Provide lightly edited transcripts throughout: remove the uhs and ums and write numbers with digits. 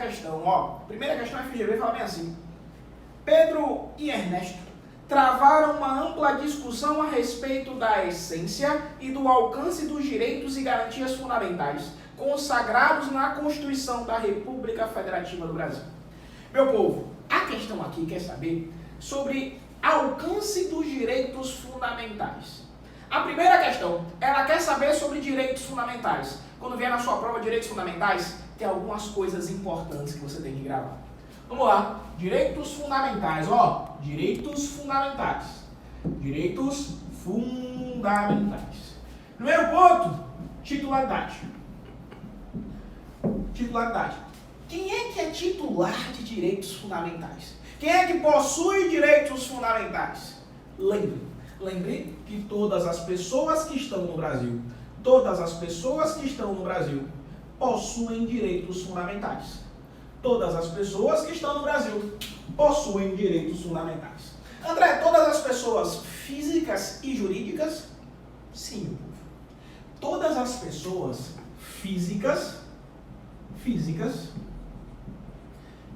questão, ó. Primeira questão, FGV fala bem assim. Pedro e Ernesto travaram uma ampla discussão a respeito da essência e do alcance dos direitos e garantias fundamentais consagrados na Constituição da República Federativa do Brasil. Meu povo, a questão aqui quer saber sobre alcance dos direitos fundamentais. A primeira questão, ela quer saber sobre direitos fundamentais. Quando vier na sua prova direitos fundamentais, tem algumas coisas importantes que você tem que gravar. Vamos lá, direitos fundamentais, ó, direitos fundamentais. Direitos fundamentais. Primeiro ponto, titularidade. Titularidade. Quem é que é titular de direitos fundamentais? Quem é que possui direitos fundamentais? Lembre que todas as pessoas que estão no Brasil, possuem direitos fundamentais. Todas as pessoas que estão no Brasil possuem direitos fundamentais. André, todas as pessoas físicas e jurídicas? Sim, meu povo. Todas as pessoas físicas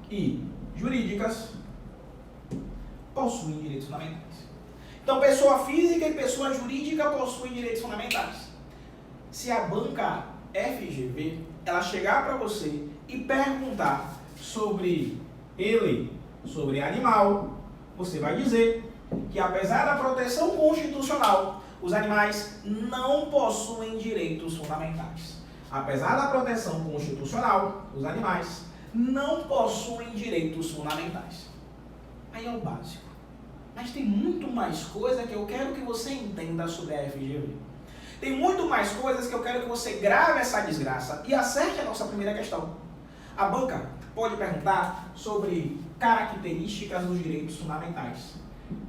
e jurídicas possuem direitos fundamentais. Então, pessoa física e pessoa jurídica possuem direitos fundamentais. Se a banca FGV, ela chegar para você e perguntar sobre ele, sobre animal, você vai dizer que apesar da proteção constitucional, os animais não possuem direitos fundamentais. Apesar da proteção constitucional, os animais não possuem direitos fundamentais. Aí é o básico. Mas tem muito mais coisa que eu quero que você entenda sobre a FGV. Tem muito mais coisas que eu quero que você grave essa desgraça e acerte a nossa primeira questão. A banca pode perguntar sobre características dos direitos fundamentais.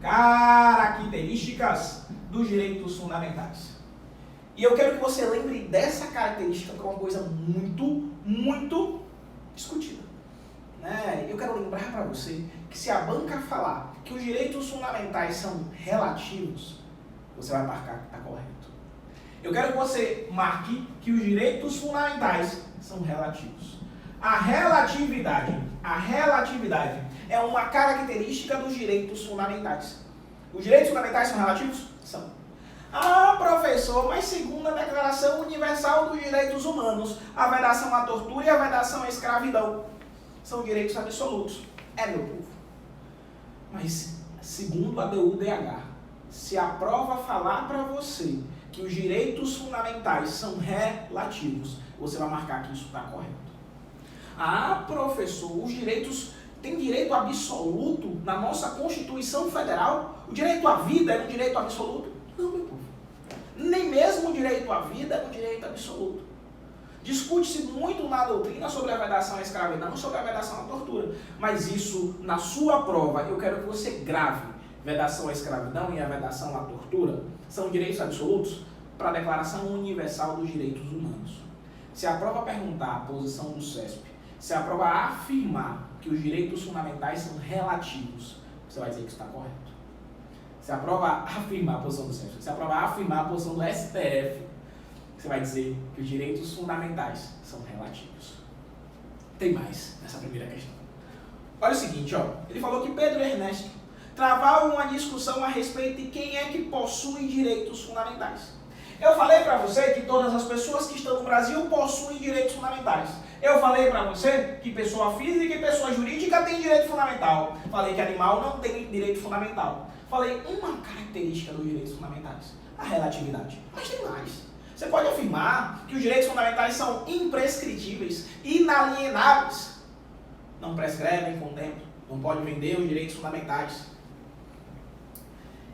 Características dos direitos fundamentais. E eu quero que você lembre dessa característica, que é uma coisa muito discutida. Eu quero lembrar para você que se a banca falar que os direitos fundamentais são relativos, você vai marcar que está correto. Eu quero que você marque que os direitos fundamentais são relativos. A relatividade é uma característica dos direitos fundamentais. Os direitos fundamentais são relativos? São. Ah, professor, mas segundo a Declaração Universal dos Direitos Humanos, a vedação à tortura e a vedação à escravidão são direitos absolutos. Meu povo. Mas, segundo a DUDH, se a prova falar para você que os direitos fundamentais são relativos, você vai marcar que isso está correto. Ah, professor, os direitos têm direito absoluto na nossa Constituição Federal? O direito à vida é um direito absoluto? Não, meu povo. Nem mesmo o direito à vida é um direito absoluto. Discute-se muito na doutrina sobre a vedação à escravidão, sobre a vedação à tortura. Mas isso, na sua prova, eu quero que você grave. Vedação à escravidão e a vedação à tortura são direitos absolutos para a Declaração Universal dos Direitos Humanos. Se a prova perguntar a posição do CESP, se a prova afirmar que os direitos fundamentais são relativos, você vai dizer que isso está correto. Se a prova afirmar a posição do CESP, se a prova afirmar a posição do STF, você vai dizer que os direitos fundamentais são relativos. Tem mais nessa primeira questão. Olha o seguinte, ó. Ele falou que Pedro e Ernesto travaram uma discussão a respeito de quem é que possui direitos fundamentais. Eu falei para você que todas as pessoas que estão no Brasil possuem direitos fundamentais. Eu falei para você que pessoa física e pessoa jurídica têm direito fundamental. Falei que animal não tem direito fundamental. Falei uma característica dos direitos fundamentais, a relatividade. Mas tem mais. Você pode afirmar que os direitos fundamentais são imprescritíveis, inalienáveis. Não prescrevem com tempo, não pode vender os direitos fundamentais.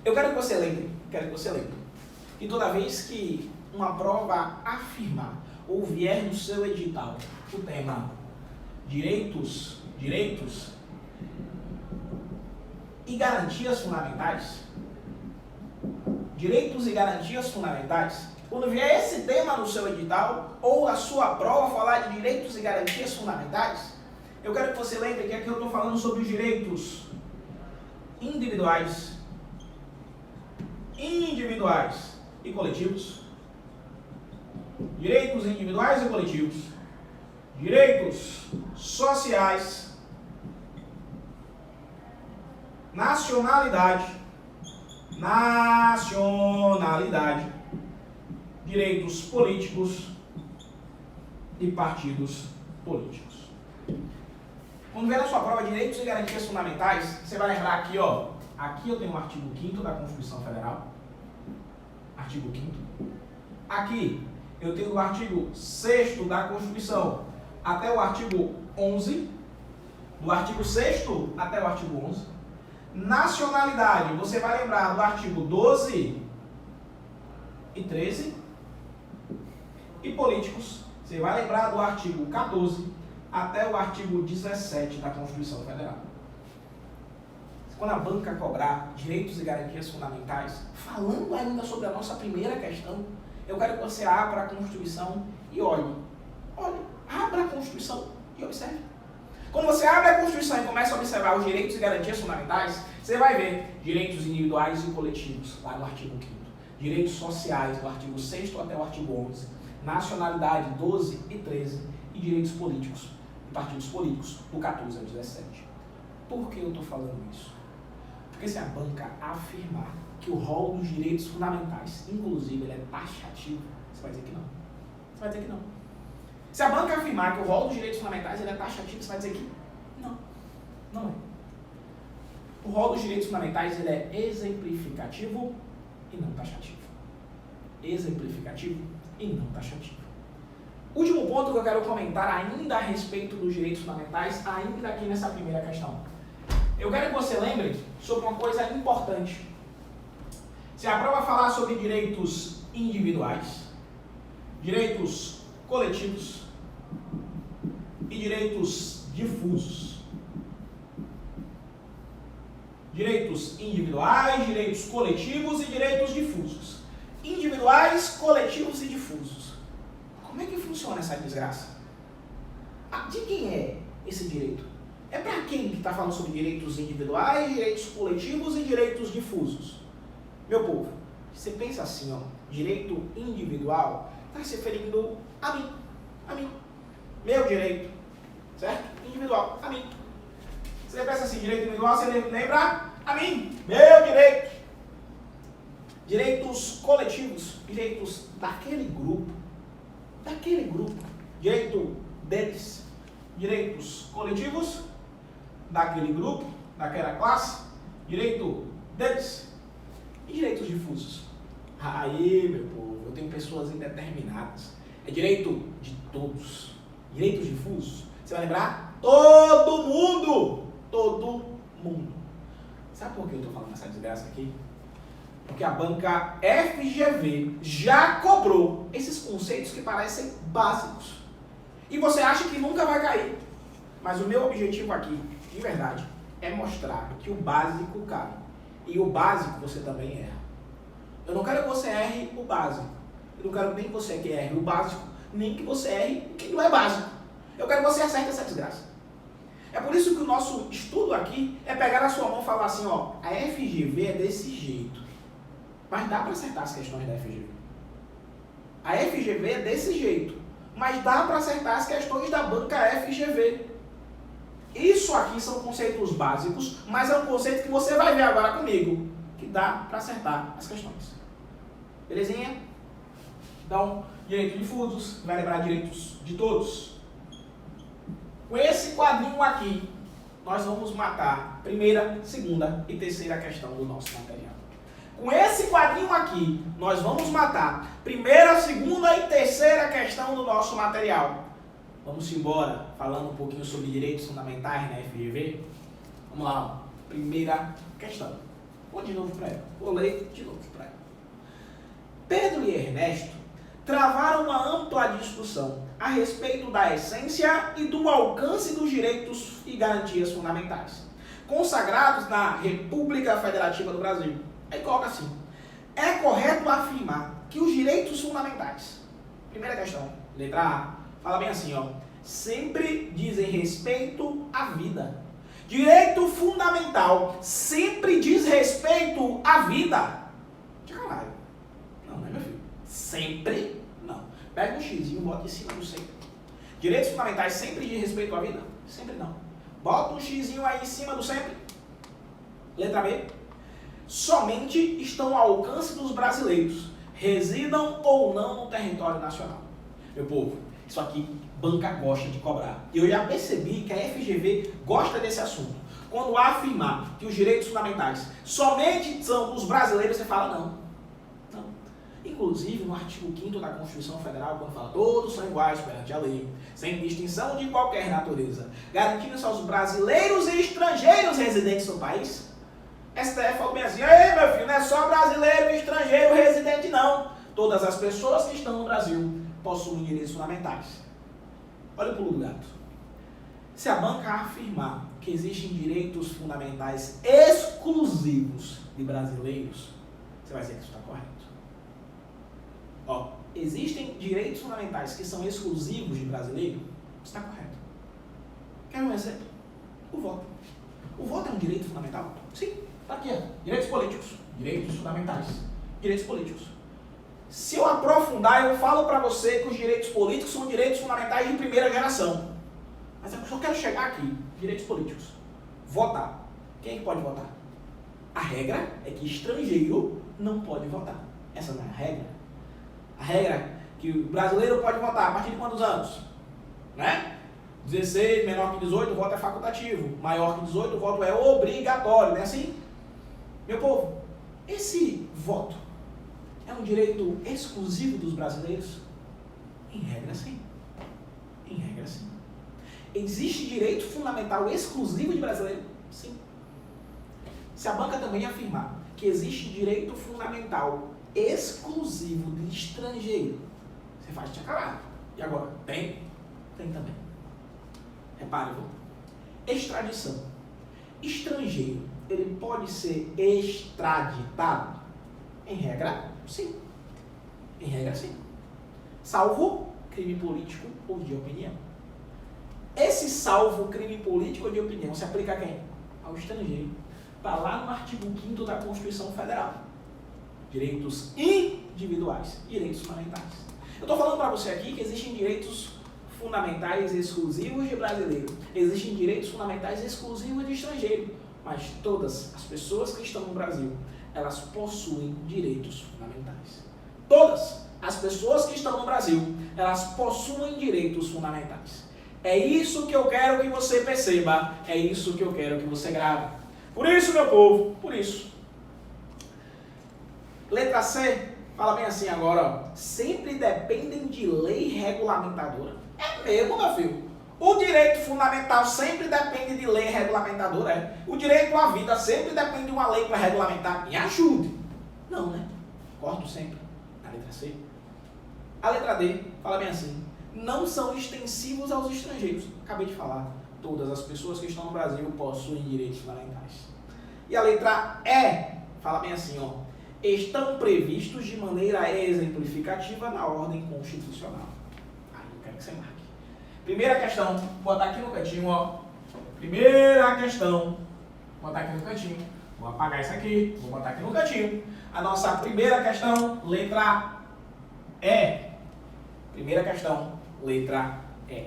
Eu quero que você lembre, que toda vez que uma prova afirmar ou vier no seu edital o tema direitos e garantias fundamentais, quando vier esse tema no seu edital, ou a sua prova falar de direitos e garantias fundamentais, eu quero que você lembre que aqui eu estou falando sobre os direitos individuais e coletivos. Direitos individuais e coletivos. direitos sociais, nacionalidade, direitos políticos e partidos políticos. Quando vier na sua prova direitos e garantias fundamentais, você vai lembrar aqui, ó, aqui eu tenho o artigo 5º da Constituição Federal, artigo 5º. Aqui eu tenho do artigo 6º da Constituição até o artigo 11, do artigo 6º até o artigo 11. Nacionalidade, você vai lembrar do artigo 12 e 13. E políticos, você vai lembrar do artigo 14 até o artigo 17 da Constituição Federal. Quando a banca cobrar direitos e garantias fundamentais, falando ainda sobre a nossa primeira questão, eu quero que você abra a Constituição e olhe. Abra a Constituição e observe. Quando você abre a Constituição e começa a observar os direitos e garantias fundamentais, você vai ver direitos individuais e coletivos, lá no artigo 5º. Direitos sociais, do artigo 6º até o artigo 11. Nacionalidade, 12 e 13. E direitos políticos, e partidos políticos, do 14 ao 17. Por que eu estou falando isso? Porque se a banca afirmar que o rol dos direitos fundamentais, inclusive, ele é taxativo, você vai dizer que não. Você vai dizer que não. Se a banca afirmar que o rol dos direitos fundamentais ele é taxativo, você vai dizer que não. Não é. O rol dos direitos fundamentais ele é exemplificativo e não taxativo. Exemplificativo e não taxativo. Último ponto que eu quero comentar ainda a respeito dos direitos fundamentais, ainda aqui nessa primeira questão. Eu quero que você lembre sobre uma coisa importante. Se a prova falar sobre direitos individuais, direitos coletivos e direitos difusos. Direitos individuais, direitos coletivos e direitos difusos. Individuais, coletivos e difusos. Como é que funciona essa desgraça? De quem é esse direito? É para quem que está falando sobre direitos individuais, direitos coletivos e direitos difusos? Meu povo, você pensa assim, ó, direito individual está se referindo a mim. Meu direito, certo? Individual, a mim. Você pensa assim, direito individual, você lembra a mim, meu direito. Direitos coletivos, direitos daquele grupo, direito deles. Direitos coletivos, daquele grupo, daquela classe, direito deles. E direitos difusos? Aí, meu povo, eu tenho pessoas indeterminadas. É direito de todos. Direitos difusos, você vai lembrar? Todo mundo! Todo mundo. Sabe por que eu estou falando essa desgraça aqui? Porque a banca FGV já cobrou esses conceitos que parecem básicos. E você acha que nunca vai cair. Mas o meu objetivo aqui, de verdade, é mostrar que o básico cai. E o básico você também erra. Eu não quero que você erre o básico. Eu não quero nem que você erre o básico, nem que você erre o que não é básico. Eu quero que você acerte essa desgraça. É por isso que o nosso estudo aqui é pegar na sua mão e falar assim, ó, a FGV é desse jeito. Mas dá para acertar as questões da FGV. A FGV é desse jeito. Mas dá para acertar as questões da banca FGV. Isso aqui são conceitos básicos, mas é um conceito que você vai ver agora comigo, que dá para acertar as questões. Belezinha? Então, direito difusos, vai lembrar direitos de todos. Com esse quadrinho aqui, nós vamos matar primeira, segunda e terceira questão do nosso material. Com esse quadrinho aqui, nós vamos matar primeira, segunda e terceira questão do nosso material. Vamos embora falando um pouquinho sobre direitos fundamentais na FGV. Vamos lá, primeira questão. Vou de novo para ela. Vou ler de novo para ela. Pedro e Ernesto travaram uma ampla discussão a respeito da essência e do alcance dos direitos e garantias fundamentais, consagrados na República Federativa do Brasil. Aí coloca assim: é correto afirmar que os direitos fundamentais, primeira questão, letra A, fala bem assim, ó, sempre dizem respeito à vida. Direito fundamental sempre diz respeito à vida. De caralho. Não, meu filho. Sempre não. Pega um xizinho e bota em cima do sempre. Direitos fundamentais sempre de respeito à vida? Sempre não. Bota um xizinho aí em cima do sempre. Letra B. Somente estão ao alcance dos brasileiros, residam ou não no território nacional. Meu povo, isso aqui banca gosta de cobrar. Eu já percebi que a FGV gosta desse assunto. Quando afirmar que os direitos fundamentais somente são dos brasileiros, você fala não. Não. Inclusive, no artigo 5º da Constituição Federal, quando fala todos são iguais perante a lei, sem distinção de qualquer natureza, garantindo-se aos brasileiros e estrangeiros residentes no país. STF falou bem assim, ei meu filho, não é só brasileiro e estrangeiro residente não. Todas as pessoas que estão no Brasil possuem direitos fundamentais. Olha o pulo do gato. Se a banca afirmar que existem direitos fundamentais exclusivos de brasileiros, você vai dizer que isso está correto. Ó, existem direitos fundamentais que são exclusivos de brasileiro? Está correto. Quer um exemplo? O voto. O voto é um direito fundamental? Sim. Está aqui, ó. Direitos políticos. Direitos fundamentais. Direitos políticos. Se eu aprofundar, eu falo para você que os direitos políticos são direitos fundamentais de primeira geração. Mas eu só quero chegar aqui. Direitos políticos. Votar. Quem é que pode votar? A regra é que estrangeiro não pode votar. Essa não é a regra. A regra é que o brasileiro pode votar a partir de quantos anos? Né? 16, menor que 18, o voto é facultativo. Maior que 18, o voto é obrigatório. Não é assim? Meu povo, esse voto é um direito exclusivo dos brasileiros? Em regra, sim. Em regra, sim. Existe direito fundamental exclusivo de brasileiro? Sim. Se a banca também afirmar que existe direito fundamental exclusivo de estrangeiro, você faz te calar. E agora? Tem? Tem também. Repare, extradição. Estrangeiro, ele pode ser extraditado? Em regra, sim. Em regra, sim. Salvo crime político ou de opinião. Esse salvo crime político ou de opinião se aplica a quem? Ao estrangeiro. Está lá no artigo 5º da Constituição Federal. Direitos individuais, direitos fundamentais. Eu estou falando para você aqui que existem direitos fundamentais exclusivos de brasileiro. Existem direitos fundamentais exclusivos de estrangeiro. Mas todas as pessoas que estão no Brasil, elas possuem direitos fundamentais. Todas as pessoas que estão no Brasil, elas possuem direitos fundamentais. É isso que eu quero que você perceba. É isso que eu quero que você grave. Por isso, meu povo, por isso. Letra C, fala bem assim agora, ó. Sempre dependem de lei regulamentadora. É mesmo, meu filho. O direito fundamental sempre depende de lei regulamentadora. É. O direito à vida sempre depende de uma lei para regulamentar. Me ajude. Não, né? Corto sempre. A letra C. A letra D, fala bem assim. Não são extensivos aos estrangeiros. Acabei de falar. Todas as pessoas que estão no Brasil possuem direitos fundamentais. E a letra E, fala bem assim, ó. Estão previstos de maneira exemplificativa na ordem constitucional. Aí eu quero que você marque. Primeira questão, vou botar aqui no cantinho, ó. Primeira questão, vou botar aqui no cantinho. Vou apagar isso aqui, vou botar aqui no cantinho. A nossa primeira questão, letra E. Primeira questão, letra E.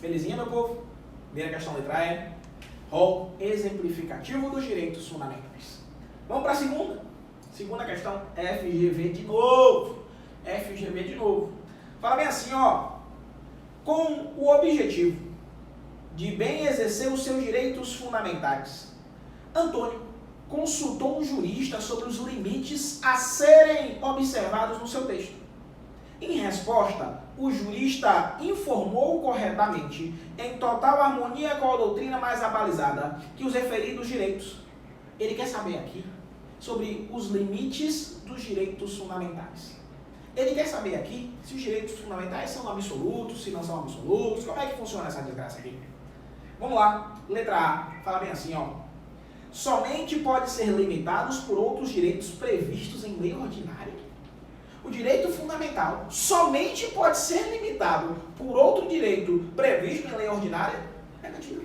Belezinha, meu povo? Primeira questão, letra E. Rol exemplificativo dos direitos fundamentais. Vamos para a segunda. Segunda questão, FGV de novo. FGV de novo. Fala bem assim, ó. Com o objetivo de bem exercer os seus direitos fundamentais, Antônio consultou um jurista sobre os limites a serem observados no seu texto. Em resposta, o jurista informou corretamente, em total harmonia com a doutrina mais abalizada, que os referidos direitos. Ele quer saber aqui sobre os limites dos direitos fundamentais. Ele quer saber aqui se os direitos fundamentais são absolutos, se não são absolutos, como é que funciona essa desgraça aqui? Vamos lá, letra A, fala bem assim, ó. Somente pode ser limitados por outros direitos previstos em lei ordinária. O direito fundamental somente pode ser limitado por outro direito previsto em lei ordinária? Negativo.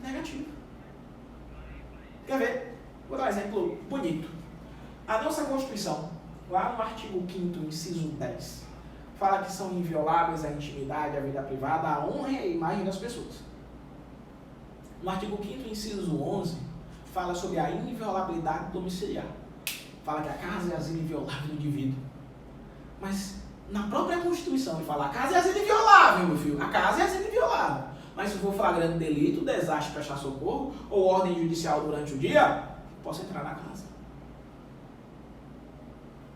Negativo. Quer ver? Vou dar um exemplo bonito. A nossa Constituição, lá no artigo 5º, inciso 10, fala que são invioláveis a intimidade, a vida privada, a honra e a imagem das pessoas. No artigo 5º, inciso 11, fala sobre a inviolabilidade domiciliar. Fala que a casa é asilo inviolável do indivíduo. Mas na própria Constituição ele fala, a casa é asilo inviolável, meu filho. A casa é asilo inviolável. Mas se for flagrante delito, desastre, prestar socorro, ou ordem judicial durante o dia, posso entrar na casa.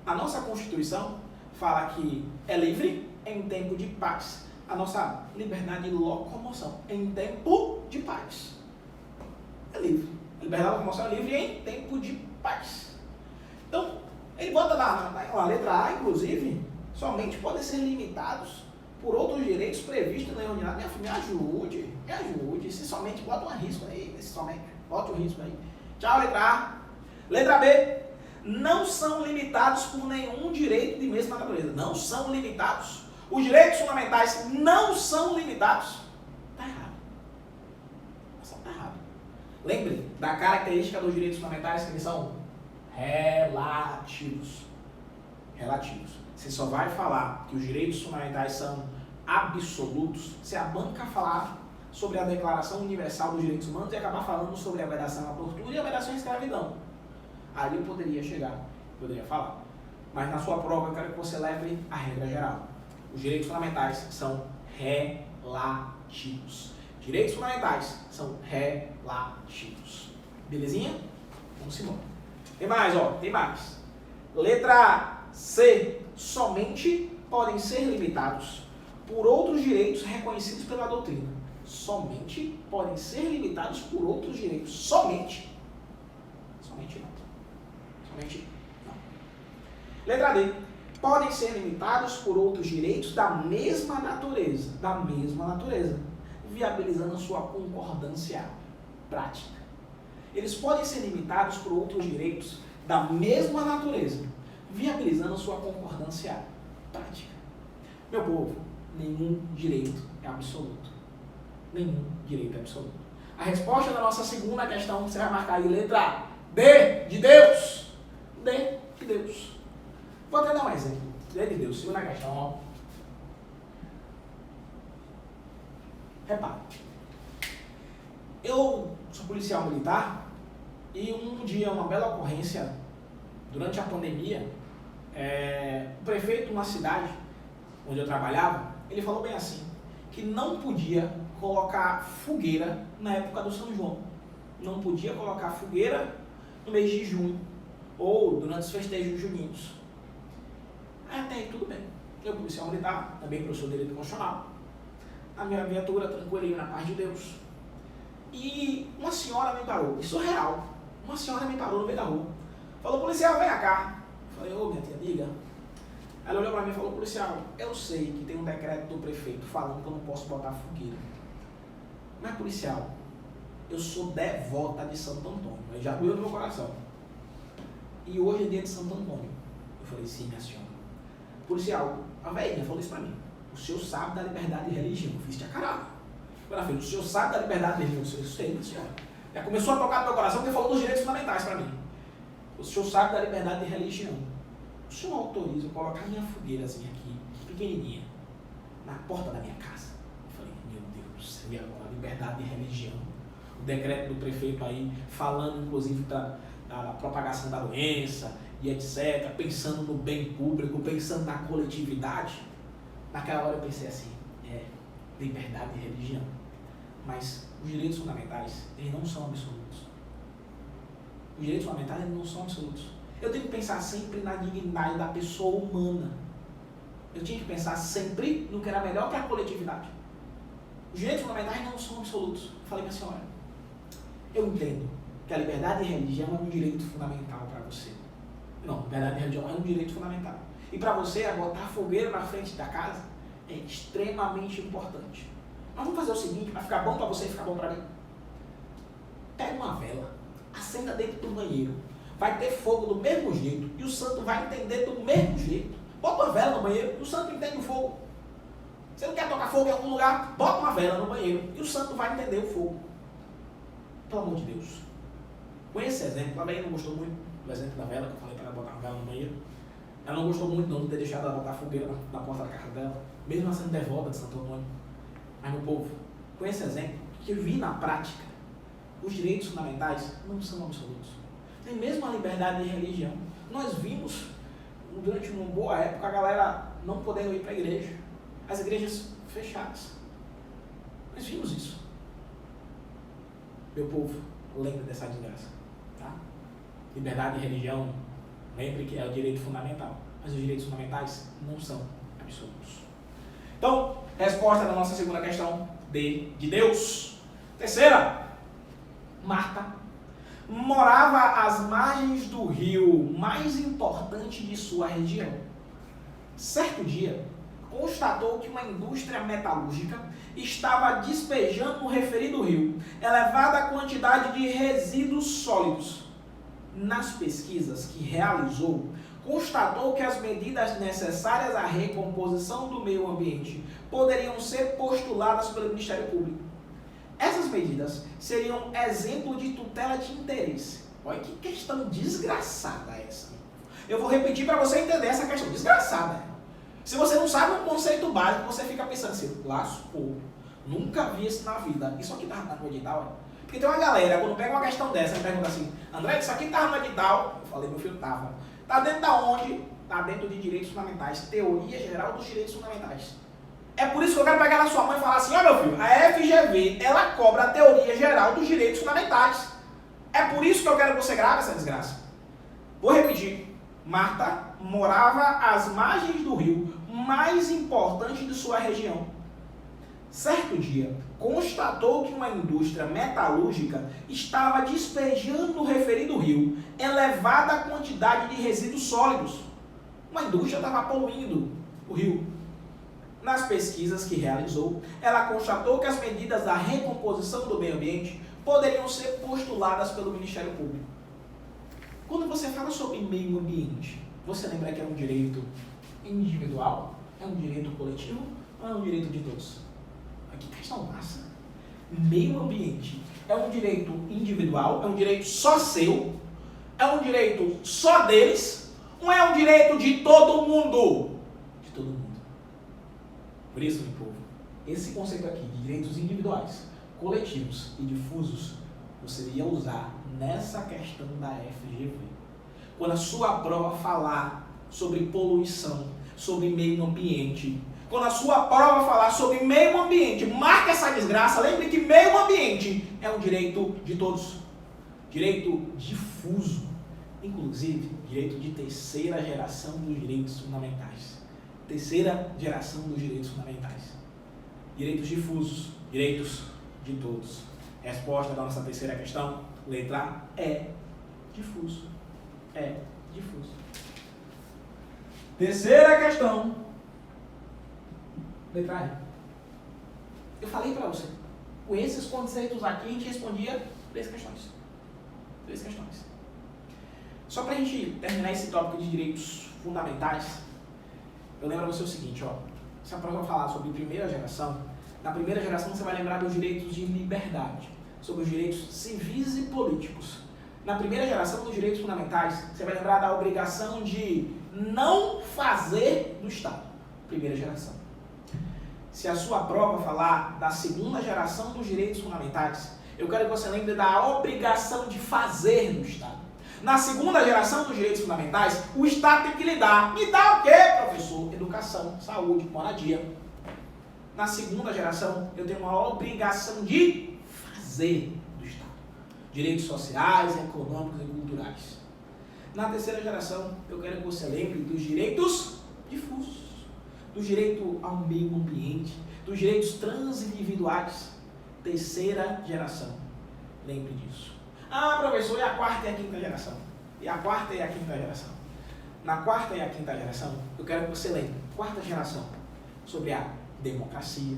A nossa Constituição fala que é livre em tempo de paz. A nossa liberdade de locomoção em tempo de paz. É livre. A liberdade de locomoção é livre em tempo de paz. Então, ele bota na letra A, inclusive, somente podem ser limitados por outros direitos previstos na lei ordinária. Minha filha, me ajude. Se somente, bota um risco aí. Se somente, bota um risco aí. Tchau, letra A. Letra B. Não são limitados por nenhum direito de mesma natureza. Não são limitados. Os direitos fundamentais não são limitados. Está errado. Está errado. Lembre da característica dos direitos fundamentais, que eles são relativos. Relativos. Você só vai falar que os direitos fundamentais são absolutos se a banca falar sobre a Declaração Universal dos Direitos Humanos e acabar falando sobre a vedação à tortura e a vedação à escravidão. Ali eu poderia chegar, poderia falar. Mas na sua prova eu quero que você leve a regra geral. Os direitos fundamentais são relativos. Direitos fundamentais são relativos. Belezinha? Vamos embora. Tem mais, tem mais. Letra C. Somente podem ser limitados por outros direitos reconhecidos pela doutrina. Somente podem ser limitados por outros direitos. Somente. Somente não. Somente não. Letra D. Podem ser limitados por outros direitos da mesma natureza. Da mesma natureza. Viabilizando a sua concordância prática. Eles podem ser limitados por outros direitos da mesma natureza. Viabilizando a sua concordância prática. Meu povo, nenhum direito é absoluto. Nenhum direito é absoluto. A resposta da nossa segunda questão, você vai marcar aí, letra D de Deus. D de Deus. Vou até dar um exemplo. D de Deus, segunda questão, ó. Repara. Eu sou policial militar e um dia, uma bela ocorrência, durante a pandemia, o prefeito de uma cidade onde eu trabalhava, ele falou bem assim, que não podia colocar fogueira na época do São João. Não podia colocar fogueira no mês de junho ou durante os festejos juninos. Até aí tudo bem. Eu, policial militar, também professor de direito constitucional, a minha viatura tranquilinho na paz de Deus. E uma senhora me parou, isso é real. Uma senhora me parou no meio da rua. Falou, policial, vem cá. Falei, ô minha tia, diga. Ela olhou pra mim e falou, policial, eu sei que tem um decreto do prefeito falando que eu não posso botar fogueira. Mas, policial, eu sou devota de Santo Antônio. Aí já doeu no meu coração. E hoje é dia de Santo Antônio. Eu falei, sim, minha senhora. Policial, a velhinha falou isso pra mim. O senhor sabe da liberdade de religião. Eu fiz de caralho. Ela fez, o senhor sabe da liberdade de religião. Eu sei, minha senhora. Já começou a tocar no meu coração porque falou dos direitos fundamentais pra mim. O senhor sabe da liberdade de religião. O senhor autoriza eu colocar minha fogueirazinha aqui, pequenininha, na porta da minha casa? Eu falei, meu Deus, e agora? Liberdade de religião. O decreto do prefeito aí, falando inclusive da propagação da doença e etc., pensando no bem público, pensando na coletividade. Naquela hora eu pensei assim, liberdade de religião. Mas os direitos fundamentais, eles não são absolutos. Os direitos fundamentais, eles não são absolutos. Eu tenho que pensar sempre na dignidade da pessoa humana. Eu tinha que pensar sempre no que era melhor para a coletividade. Os direitos fundamentais não são absolutos. Eu falei, minha senhora, eu entendo que a liberdade de religião é um direito fundamental para você. Não, a liberdade de religião é um direito fundamental. E para você, botar fogueira na frente da casa é extremamente importante. Mas vamos fazer o seguinte, para ficar bom para você e ficar bom para mim. Pega uma vela, acenda dentro do banheiro. Vai ter fogo do mesmo jeito e o santo vai entender do mesmo jeito. Bota uma vela no banheiro e o santo entende o fogo. Você não quer tocar fogo em algum lugar? Bota uma vela no banheiro e o santo vai entender o fogo. Pelo amor de Deus. Com esse exemplo, a Bahia não gostou muito do exemplo da vela, que eu falei para ela botar uma vela no banheiro. Ela não gostou muito não de ter deixado ela botar fogueira na porta da casa dela, mesmo ela sendo devota de Santo Antônio. Mas, meu povo, com esse exemplo, que eu vi na prática, os direitos fundamentais não são absolutos. Nem mesmo a liberdade de religião. Nós vimos, durante uma boa época, a galera não podendo ir para a igreja. As igrejas fechadas. Nós vimos isso. Meu povo, lembre dessa desgraça. Tá? Liberdade de religião, lembre que é o direito fundamental. Mas os direitos fundamentais não são absolutos. Então, resposta da nossa segunda questão, D de Deus. Terceira, Marta morava às margens do rio mais importante de sua região. Certo dia, constatou que uma indústria metalúrgica estava despejando no referido rio elevada quantidade de resíduos sólidos. Nas pesquisas que realizou, constatou que as medidas necessárias à recomposição do meio ambiente poderiam ser postuladas pelo Ministério Público. Essas medidas seriam exemplo de tutela de interesse. Olha que questão desgraçada essa. Eu vou repetir para você entender essa questão desgraçada. Se você não sabe um conceito básico, você fica pensando assim, lascou, nunca vi isso na vida. Isso aqui estava no edital? Porque tem uma galera, quando pega uma questão dessa, me pergunta assim, André, isso aqui estava no edital? Eu falei, meu filho, estava. Está dentro da onde? Está dentro de direitos fundamentais, teoria geral dos direitos fundamentais. É por isso que eu quero pegar na sua mãe e falar assim, ó meu filho, a FGV, ela cobra a teoria geral dos direitos fundamentais. É por isso que eu quero que você grave essa desgraça. Vou repetir. Marta morava às margens do rio mais importante de sua região. Certo dia, constatou que uma indústria metalúrgica estava despejando no referido rio elevada quantidade de resíduos sólidos. Uma indústria estava poluindo o rio. Nas pesquisas que realizou, ela constatou que as medidas da recomposição do meio ambiente poderiam ser postuladas pelo Ministério Público. Quando você fala sobre meio ambiente, você lembra que é um direito individual? É um direito coletivo? Ou é um direito de todos? Que questão massa. Meio ambiente é um direito individual? É um direito só seu? É um direito só deles? Ou é um direito de todo mundo? De todo mundo. Por isso, meu povo, esse conceito aqui de direitos individuais, coletivos e difusos, você ia usar nessa questão da FGV. Quando a sua prova falar sobre poluição, sobre meio ambiente, quando a sua prova falar sobre meio ambiente, marca essa desgraça, lembre que meio ambiente é um direito de todos. Direito difuso, inclusive direito de terceira geração dos direitos fundamentais. Terceira geração dos direitos fundamentais. Direitos difusos, direitos de todos. Resposta da nossa terceira questão, letra A, é difuso. É difuso. Terceira questão, letra A. Eu falei para você, com esses conceitos aqui a gente respondia 3 questões. 3 questões. Só para a gente terminar esse tópico de direitos fundamentais, eu lembro a você o seguinte, ó. Se a prova falar sobre primeira geração, na primeira geração você vai lembrar dos direitos de liberdade, sobre os direitos civis e políticos. Na primeira geração dos direitos fundamentais, você vai lembrar da obrigação de não fazer do Estado. Primeira geração. Se a sua prova falar da segunda geração dos direitos fundamentais, eu quero que você lembre da obrigação de fazer do Estado. Na segunda geração dos direitos fundamentais, o Estado tem que lhe dar. Me dá o quê, professor? Educação, saúde, moradia. Na segunda geração, eu tenho uma obrigação de fazer do Estado. Direitos sociais, econômicos e culturais. Na terceira geração, eu quero que você lembre dos direitos difusos. Do direito ao meio ambiente, dos direitos transindividuais. Terceira geração. Lembre disso. Ah, professor, e a quarta e a quinta geração? E a quarta e a quinta geração? Na quarta e a quinta geração, eu quero que você lembre, quarta geração, sobre a democracia,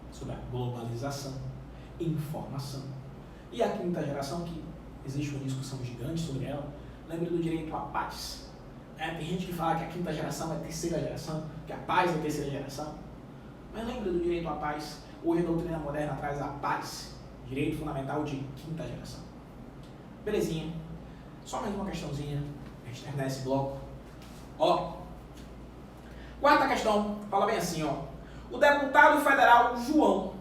sobre a globalização, informação. E a quinta geração, que existe uma discussão gigante sobre ela, lembre do direito à paz. Tem gente que fala que a quinta geração é a terceira geração, que a paz é a terceira geração. Mas lembre do direito à paz. Hoje a doutrina moderna traz a paz, direito fundamental de quinta geração. Belezinha. Só mais uma questãozinha, a gente terminar esse bloco. Ó, quarta questão, fala bem assim, ó. O deputado federal João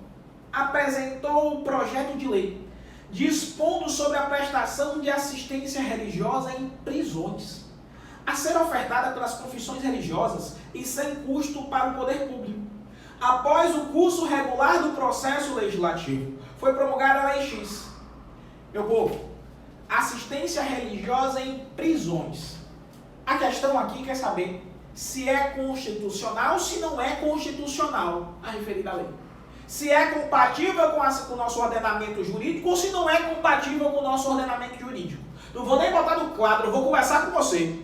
apresentou o projeto de lei dispondo sobre a prestação de assistência religiosa em prisões, a ser ofertada pelas confissões religiosas e sem custo para o poder público. Após o curso regular do processo legislativo, foi promulgada a Lei X. Meu povo, assistência religiosa em prisões. A questão aqui quer saber se é constitucional ou se não é constitucional a referida lei. Se é compatível com o nosso ordenamento jurídico ou se não é compatível com o nosso ordenamento jurídico. Não vou nem botar no quadro, eu vou conversar com você.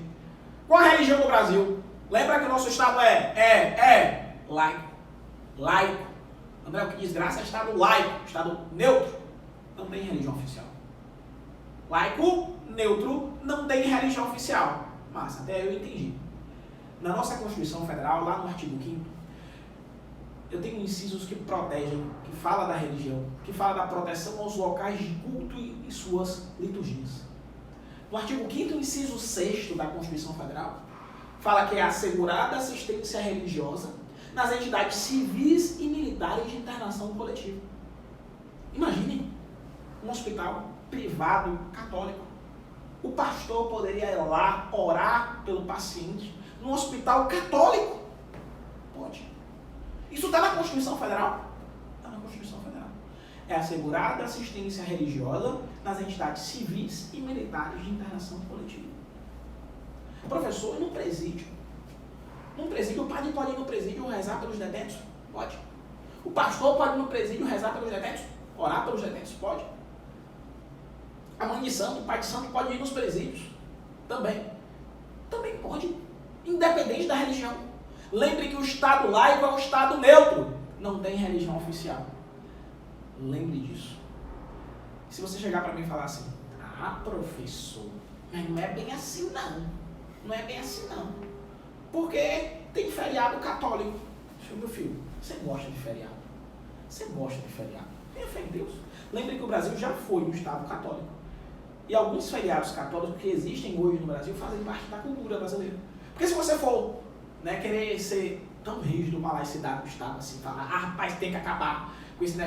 Qual a religião do Brasil? Lembra que o nosso Estado é laico. Laico. André, o que desgraça é Estado laico, Estado neutro. Não tem religião oficial. Laico, neutro, não tem religião oficial. Mas até eu entendi. Na nossa Constituição Federal, lá no artigo 5º, eu tenho incisos que protegem, que fala da religião, que fala da proteção aos locais de culto e suas liturgias. No artigo 5º, inciso 6º da Constituição Federal, fala que é assegurada assistência religiosa nas entidades civis e militares de internação coletiva. Imaginem um hospital privado católico. O pastor poderia ir lá orar pelo paciente num hospital católico? Pode. Isso está na Constituição Federal? Está na Constituição Federal. É assegurada assistência religiosa nas entidades civis e militares de internação coletiva. Professor, e no presídio? Num presídio, o padre pode ir no presídio rezar pelos detentos? Pode. O pastor pode ir no presídio rezar pelos detentos? Orar pelos detentos? Pode. A mãe de santo, o pai de santo pode ir nos presídios? Também. Também pode. Independente da religião. Lembre que o Estado laico é um Estado neutro. Não tem religião oficial. Lembre disso. Se você chegar para mim e falar assim, professor, mas não é bem assim não. Não é bem assim não. Porque tem feriado católico. Meu filho, você gosta de feriado? Você gosta de feriado? Tenha fé em Deus. Lembre que o Brasil já foi um Estado católico. E alguns feriados católicos que existem hoje no Brasil fazem parte da cultura brasileira. Porque se você for querer ser tão rígido uma laicidade do Estado, assim, falar, rapaz, tem que acabar com esse negócio.